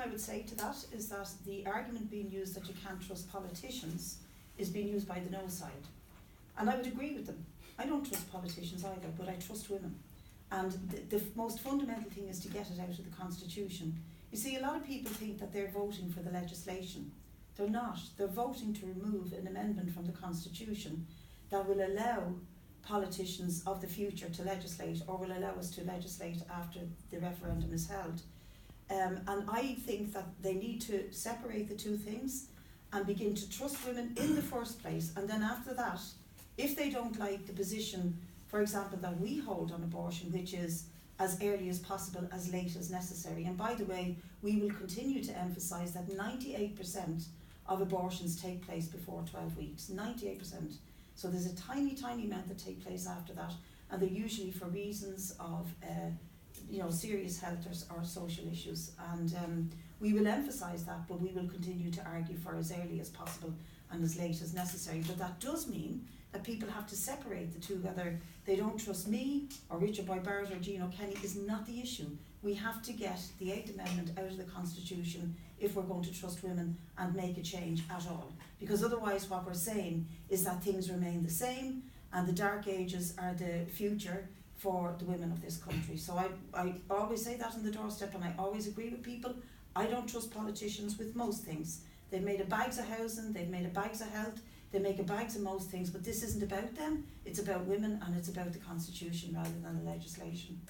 I would say to that is that the argument being used that you can't trust politicians is being used by the no side. And I would agree with them. I don't trust politicians either, but I trust women. And the most fundamental thing is to get it out of the Constitution. You see, a lot of people think that they're voting for the legislation. They're not. They're voting to remove an amendment from the Constitution that will allow politicians of the future to legislate, or will allow us to legislate after the referendum is held. And I think that they need to separate the two things and begin to trust women in the first place. And then after that, if they don't like the position, for example, that we hold on abortion, which is as early as possible, as late as necessary. And by the way, we will continue to emphasise that 98% of abortions take place before 12 weeks. 98%. So there's a tiny, tiny amount that take place after that, and they're usually for reasons of serious health or social issues. And we will emphasise that, but we will continue to argue for as early as possible and as late as necessary. But that does mean that people have to separate the two. Whether they don't trust me or Richard Boyd-Barret or Gino Kenny is not the issue. We have to get the 8th Amendment out of the Constitution if we're going to trust women and make a change at all. Because otherwise what we're saying is that things remain the same and the dark ages are the future for the women of this country. So I always say that on the doorstep, and I always agree with people. I don't trust politicians with most things. They've made a bags of housing, they've made a bags of health, they make a bags of most things, but this isn't about them. It's about women, and it's about the Constitution rather than the legislation.